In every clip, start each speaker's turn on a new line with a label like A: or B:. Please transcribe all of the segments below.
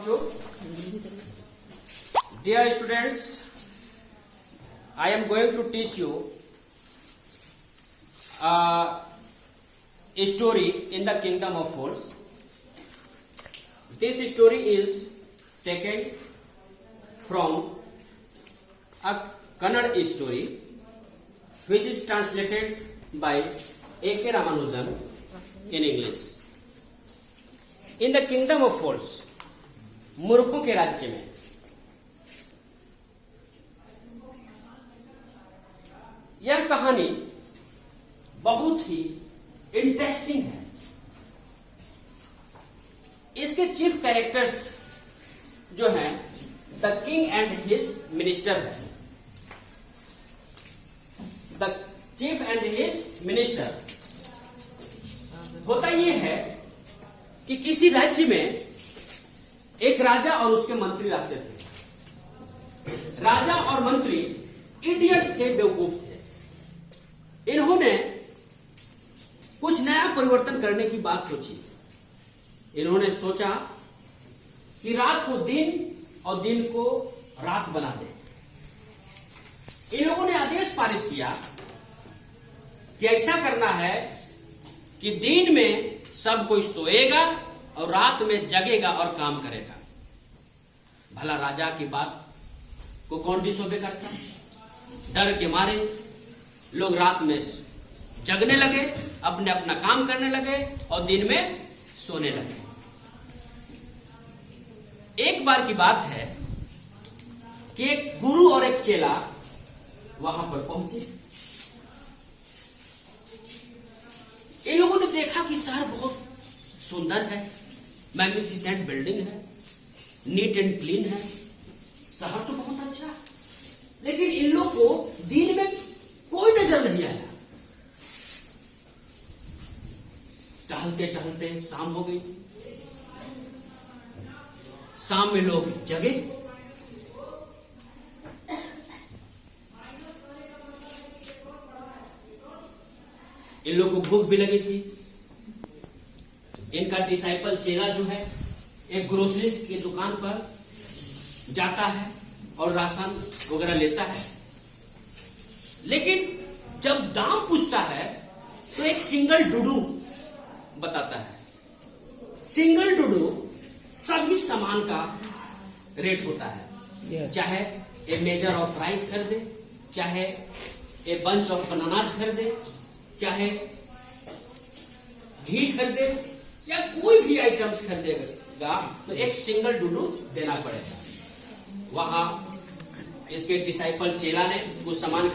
A: of you. Dear students, I am going to teach you a story in the kingdom of fools. This story is taken from a Kannada story which is translated by A.K. Ramanujan in English. In the kingdom of fools, मूर्खों के राज्य में यह कहानी बहुत ही interesting है। इसके chief characters जो हैं the king and his minister है। The chief and his minister होता यह है कि किसी राज्य में एक राजा और उसके मंत्री रहते थे। राजा और मंत्री इडियट थे, बेवकूफ थे। इन्होंने कुछ नया परिवर्तन करने की बात सोची। इन्होंने सोचा कि रात को दिन और दिन को रात बना दे। इन लोगों ने आदेश पारित किया कि ऐसा करना है कि दिन में सब कोई सोएगा और रात में जगेगा और काम करेगा। भला राजा की बात को कौन डिसोबे करता? डर के मारे लोग रात में जगने लगे, अपने अपना काम करने लगे और दिन में सोने लगे। एक बार की बात है कि एक गुरु और एक चेला वहां पर पहुंचे। इन लोगों ने देखा कि शहर बहुत सुंदर है, मैग्निफिसेंट बिल्डिंग है, नीट एंड क्लीन है, शहर तो बहुत अच्छा है। लेकिन इन लोग को दिन में कोई नजर नहीं आया। टहलते टहलते शाम हो गई। शाम में लोग जगे। इन लोगों को भूख भी लगी थी। इनका डिसाइपल चेला जो है एक ग्रोसरीज की दुकान पर जाता है और राशन वगैरह लेता है। लेकिन जब दाम पूछता है तो एक सिंगल डुडू बताता है। सिंगल डुडू सभी सामान का रेट होता है। चाहे ए मेजर ऑफ राइस खरीदे, चाहे ए बंच ऑफ बनानाज खरीदे, चाहे घी खरीदे या कोई भी आइटम्स खरीदेगा तो एक सिंगल डुडू देना पड़ेगा। वहां इसके डिसाइपल चेला ने कुछ सामान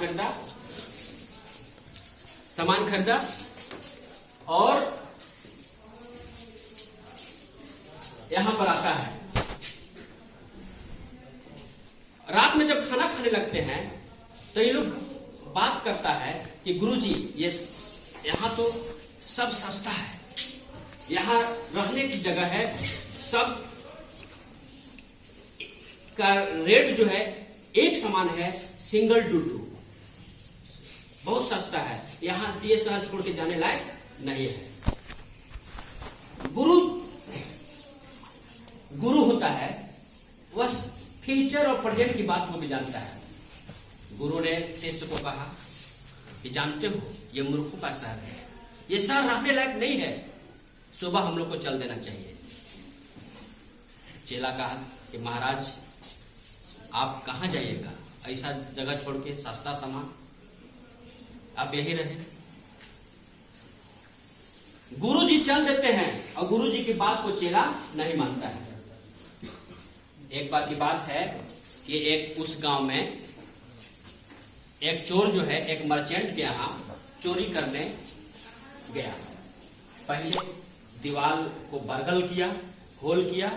A: खरीदा और यहां पर आता है। रात में जब खाना खाने लगते हैं तो ये लोग बात करता है कि गुरुजी ये यहां तो सब सस्ता है, यहां रहने की जगह है, सब का रेट जो है एक समान है, सिंगल डुडू बहुत सस्ता है, यहां ये शहर छोड़ के जाने लायक नहीं है। गुरु होता है वह फ्यूचर और प्रेजेंट की बात को भी जानता है। गुरु ने शिष्य को कहा कि जानते हो ये मूर्खों का शहर है, ये शहर रहने लायक नहीं है, सुबह हम लोग को चल देना चाहिए। चेला कहा कि महाराज आप कहां जाइएगा, ऐसा जगह छोड़ के, सस्ता सामान, आप यही रहे। गुरुजी चल देते हैं और गुरुजी की बात को चेला नहीं मानता है। एक बार की बात है कि एक उस गांव में एक चोर जो है एक मर्चेंट के यहां चोरी करने गया। पहले दीवार को बरगल किया, होल किया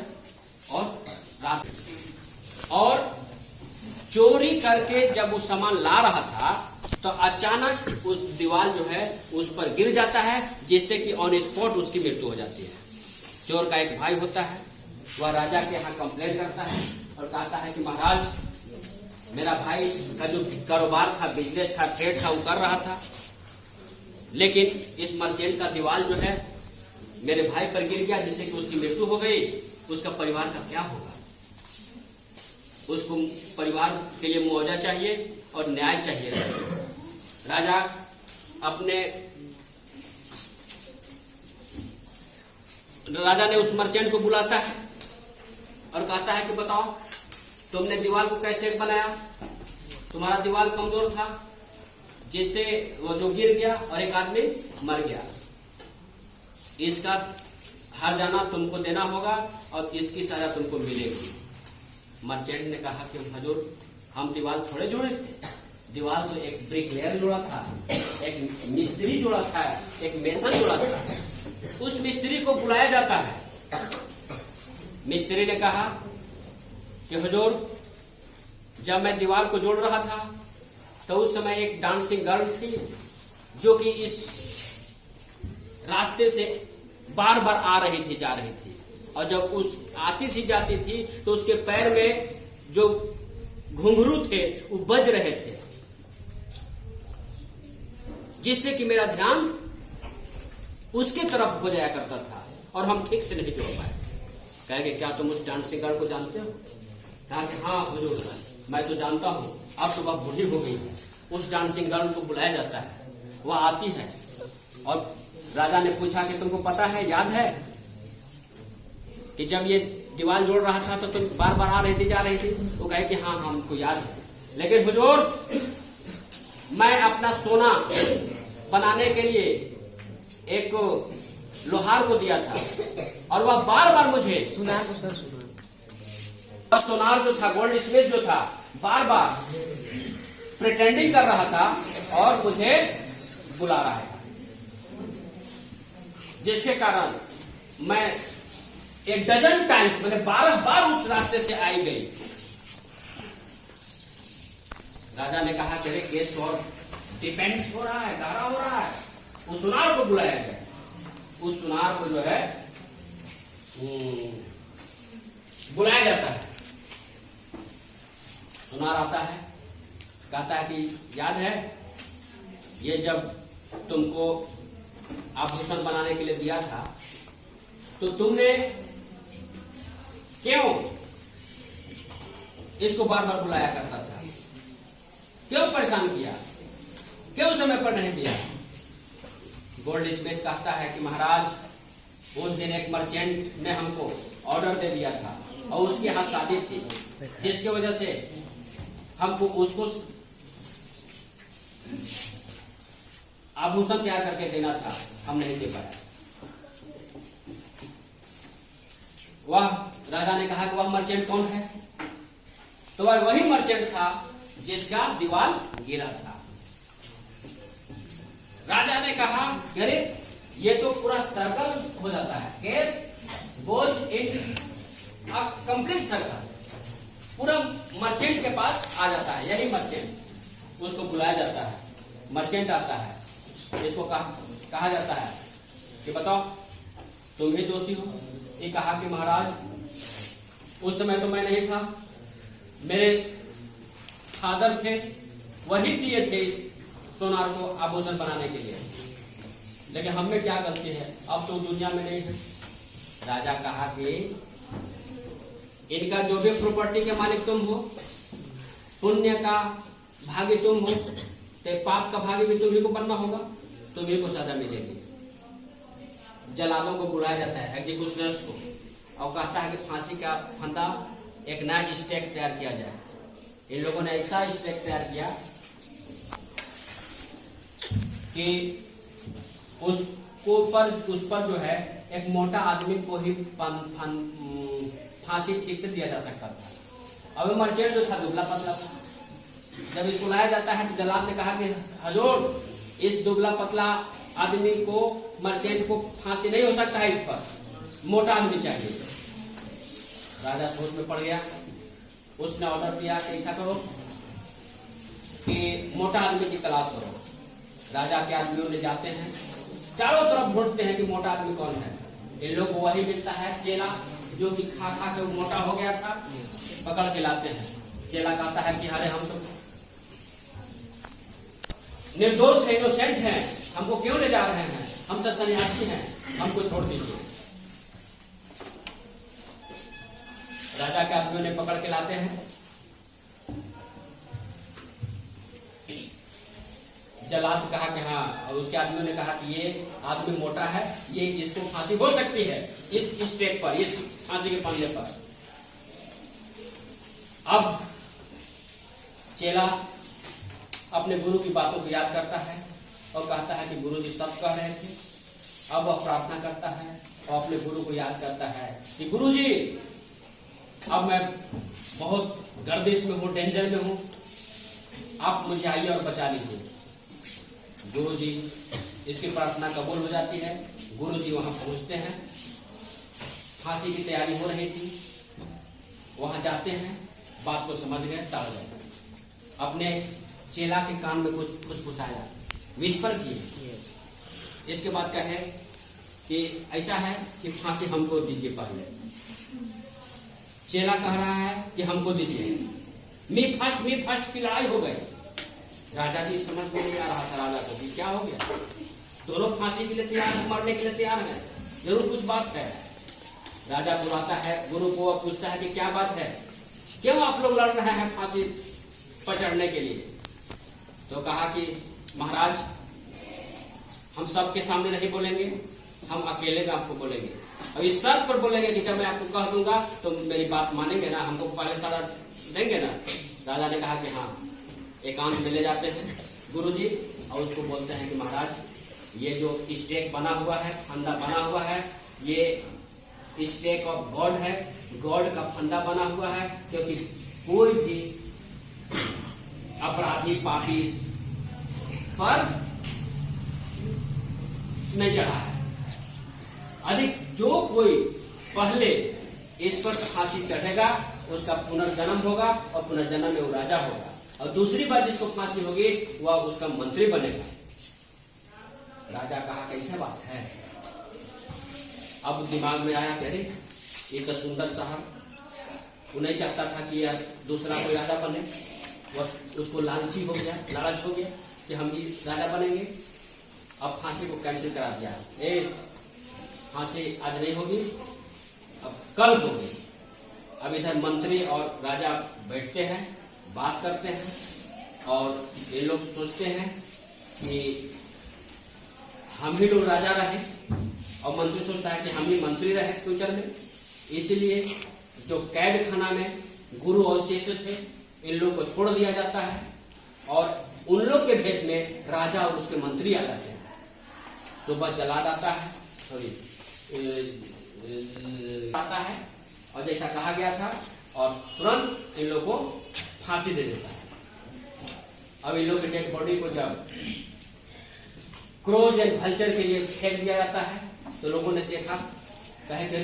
A: और चोरी करके जब वो सामान ला रहा था तो अचानक उस दीवार जो है उस पर गिर जाता है, जिससे कि ऑन स्पॉट उसकी मृत्यु हो जाती है। चोर का एक भाई होता है, वह राजा के यहाँ कंप्लेंट करता है और कहता है कि महाराज मेरा भाई का जो कारोबार था, बिजनेस था, ट्रेड था, वो कर रहा था, लेकिन इस मर्चेंट का दीवार जो है मेरे भाई पर गिर गया, जिससे कि उसकी मृत्यु हो गई उसका परिवार का क्या होगा? उसको परिवार के लिए मुआवजा चाहिए और न्याय चाहिए। राजा ने उस मर्चेंट को बुलाता है और कहता है कि बताओ तुमने दीवार को कैसे बनाया? तुम्हारा दीवार कमजोर था जिससे वो जो गिर गया और एक आदमी मर गया। इसका हर्जाना तुमको देना होगा और इसकी सजा तुमको मिलेगी। मर्चेंट ने कहा कि हजूर हम दीवार थोड़े जोड़े थे, दीवार तो एक ब्रिकलेयर जोड़ा था, एक मिस्त्री जोड़ा था, एक मेसन जोड़ा था। उस मिस्त्री को बुलाया जाता है। मिस्त्री ने कहा कि हुजूर जब मैं दीवार को जोड़ रहा था तो उस समय एक डांसिंग गर्ल थी जो कि इस रास्ते से बार बार आ रही थी, जा रही थी, और जब उस आती थी जाती थी तो उसके पैर में जो घुंघरू थे वो बज रहे थे, जिससे कि मेरा ध्यान उसके तरफ हो जाया करता था और हम ठीक से नहीं जोड़ पाए। कहेंगे क्या तुम उस डांसिंग गर्ल को जानते हो? कहा कि हाँ हुजूर मैं तो जानता हूँ, अब तो वह बूढ़ी हो गई है। उस डांसिंग गर्ल को बुलाया जाता है, वह आती है और राजा ने पूछा कि तुमको पता है, याद है कि जब ये दीवार जोड़ रहा था तो तुम बार बार आ रही थी, जा रही थी? वो कहे कि हाँ हमको याद है, लेकिन हुजूर मैं अपना सोना बनाने के लिए एक लोहार को दिया था और वह बार बार मुझे सोनार जो था, गोल्ड स्मिथ जो था, बार बार प्रिटेंडिंग कर रहा था और मुझे बुला रहा था, जिसके कारण मैं एक डजन टाइम्स मैंने 12 बार उस रास्ते से आई गई। राजा ने कहा कि केस और डिफेंस हो रहा है, गारा हो रहा है, उस सुनार को बुलाया जाए। उस सुनार को जो है बुलाया जाता है। सुनार आता है, कहता है कि याद है ये जब तुमको आभूषण बनाने के लिए दिया था तो तुमने क्यों इसको बार बार बुलाया करता था? क्यों परेशान किया? क्यों समय पर नहीं दिया? गोल्ड स्मिथ कहता है कि महाराज उस दिन एक मर्चेंट ने हमको ऑर्डर दे दिया था और उसके यहाँ शादी थी, जिसकी वजह से हमको उसको आभूषण तैयार करके देना था, हम नहीं दे पाया। वह राजा ने कहा कि वह मर्चेंट कौन है? तो वह वही मर्चेंट था जिसका दीवार गिरा था। राजा ने कहा अरे ये तो पूरा सर्कल हो जाता है, case goes in complete circle, पूरा मर्चेंट के पास आ जाता है। यही मर्चेंट, उसको बुलाया जाता है, मर्चेंट आता है, इसको कहा जाता है कि बताओ तुम ही दोषी हो। ये कहा कि महाराज उस समय तो मैं नहीं था, मेरे फादर थे, वही दिए थे सोनार को आभूषण बनाने के लिए, लेकिन हम में क्या गलती है, अब तो दुनिया में नहीं है। राजा कहा कि इनका जो भी प्रॉपर्टी के मालिक तुम हो, पुण्य का भागी तुम हो, तो पाप का भागी भी तुम्ही को बनना होगा, तुम्ही को सजा मिलेगी। जलालों को बुलाया जाता है, एग्जीक्यूशनर्स को, और कहता है कि फांसी का फंदा एक नया स्टेक तैयार किया जाए। इन लोगों ने ऐसा स्टेक तैयार किया कि उस पर जो है एक मोटा आदमी को ही फांसी ठीक से दिया जा सकता था। अब मर्चेंट जो था दुबला पतला था। जब इसको लाया जाता है तो जलाल ने कहा कि हजूर इस दुबला पतला आदमी को, मर्चेंट को फांसी नहीं हो सकता है, इस पर मोटा आदमी चाहिए। राजा सोच में पड़ गया, उसने ऑर्डर दिया कि ऐसा करो कि मोटा आदमी की तलाश करो। राजा के आदमियों ले जाते हैं, चारों तरफ ढूंढते हैं कि मोटा आदमी कौन है। इन लोग को वही मिलता है चेला, जो कि खा खा के मोटा हो गया था, पकड़ के लाते हैं। चेला कहता है कि अरे हम तो निर्दोष है, इनोसेंट हैं, हमको क्यों ले जा रहे हैं, हम तो सन्यासी हैं, हमको छोड़ दीजिए। राजा के आदमियों ने पकड़ के लाते हैं, जल्लाद कहा कि हाँ, और उसके आदमियों ने कहा कि ये आदमी मोटा है, ये इसको फांसी हो सकती है इस स्टेक पर, इस फांसी के फंदे पर। अब चेला अपने गुरु की बातों को याद करता है और कहता है कि गुरु जी सब कह रहे थे। अब वह प्रार्थना करता है और अपने गुरु को याद करता है कि गुरु जी अब मैं बहुत गर्दिश में हूं, डेंजर में हूं, आप मुझे आइए और बचा लीजिए। गुरु जी इसकी प्रार्थना कबूल हो जाती है। गुरु जी वहां पहुंचते हैं, फांसी की तैयारी हो रही थी, वहां जाते हैं, बात को समझ गए, टाल गए, अपने चेला के कान में कुछ फुसफुसाया, विस्पर किए। इसके बाद कहे कि ऐसा है कि फांसी हमको दीजिए पहले। चेला कह रहा है कि हमको दीजिए, मी फर्स्ट की लड़ाई हो गई। राजा जी समझ में नहीं आ रहा था राजा को कि क्या हो गया, दोनों फांसी के लिए तैयार, मरने के लिए तैयार है, जरूर कुछ बात है। राजा बुलाता है, गुरु को पूछता है कि क्या बात है, क्यों आप लोग लड़ रहे हैं फांसी पर चढ़ने के लिए। तो कहा कि महाराज हम सबके सामने नहीं बोलेंगे, हम अकेले में आपको बोलेंगे, अब इस शर्त पर बोलेंगे कि जब मैं आपको कह दूंगा तो मेरी बात मानेंगे ना, हमको पहले सारा देंगे ना। राजा ने कहा कि हाँ। एकांत में ले जाते हैं गुरुजी और उसको बोलते हैं कि महाराज ये जो स्टेक बना हुआ है, फंदा बना हुआ है, ये स्टेक ऑफ गॉड है, गॉड का फंदा बना हुआ है, क्योंकि कोई भी अपराधी पापी पर नहीं चढ़ा है। अधिक जो कोई पहले इस पर फांसी चढ़ेगा उसका पुनर्जन्म होगा और पुनर्जन्म में वो राजा होगा, और दूसरी बार जिसको फांसी होगी वह उसका मंत्री बनेगा। राजा कहा कैसा बात है। अब दिमाग में आया कि अरे ये तो सुंदर साहब, वो नहीं चाहता था कि यार दूसरा कोई राजा बने, बस उसको लालची हो गया, लालच हो गया कि हम भी राजा बनेंगे। अब फांसी को कैंसिल करा दिया, फांसी आज नहीं होगी, अब कल होगी। अब इधर मंत्री और राजा बैठते हैं, बात करते हैं और ये लोग सोचते हैं कि हम ही लोग राजा रहे, और मंत्री सोचता है कि हम ही मंत्री रहे फ्यूचर में। इसलिए जो कैद खाना में गुरु और शिष्य थे इन लोग को छोड़ दिया जाता है और उन लोग के भेष में राजा और उसके मंत्री आ जाते हैं। सुबह जलाद आता है, आता है और जैसा कहा गया था, और तुरंत इन लोगों को फांसी दे देता है। अब इन लोग के डेड बॉडी को जब क्रोज एंड वल्चर के लिए फेंक दिया जाता है तो लोगों ने देखा, कहे कि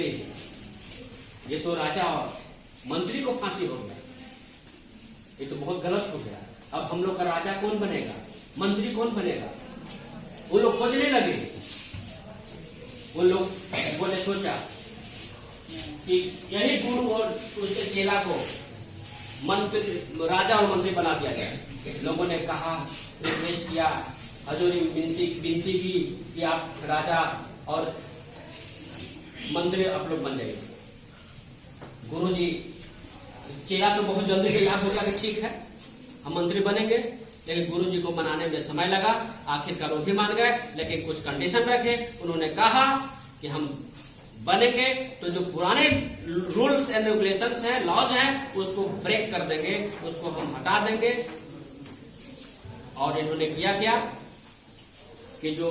A: ये तो राजा और मंत्री को फांसी हो गया, ये तो बहुत गलत हो गया। अब हम लोग का राजा कौन बनेगा, मंत्री कौन बनेगा। वो लोग खोजने लगे, वो लोग बोले सोचा कि यही गुरु और उसके चेला को मंत्री, राजा और मंत्री बना दिया जाए। लोगों ने कहा, रिक्वेस्ट किया, हजूरी विनती की कि आप राजा और मंत्री आप लोग बन जाइए। गुरुजी, चेला तो बहुत जल्दी से याद हो गया कि ठीक है हम मंत्री बनेंगे, लेकिन गुरुजी को मनाने में समय लगा। आखिरकार वो भी मान गए, लेकिन कुछ कंडीशन रखे। उन्होंने कहा कि हम बनेंगे तो जो पुराने रूल्स एंड रेगुलेशंस हैं, लॉज हैं, उसको ब्रेक कर देंगे, उसको हम हटा देंगे। और इन्होंने किया क्या कि जो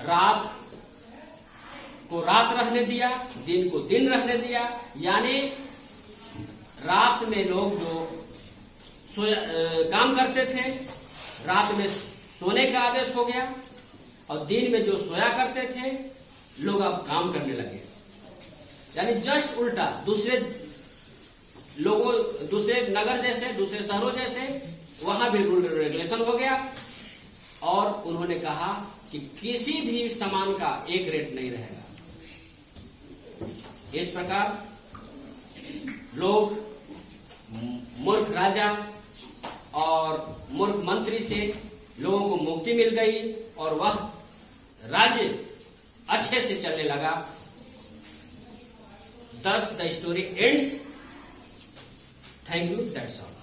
A: रात को रात रहने दिया, दिन को दिन रहने दिया, यानी रात में लोग जो काम करते थे, रात में सोने का आदेश हो गया, और दिन में जो सोया करते थे लोग अब काम करने लगे। यानी जस्ट उल्टा, दूसरे लोगों, दूसरे नगर जैसे, दूसरे शहरों जैसे वहां भी रूल रेगुलेशन हो गया। और उन्होंने कहा कि किसी भी सामान का एक रेट नहीं रहेगा। इस प्रकार लोग मूर्ख राजा और मूर्ख मंत्री से लोगों को मुक्ति मिल गई और वह राज्य अच्छे से चलने लगा। Thus the story ends. Thank you. That's all.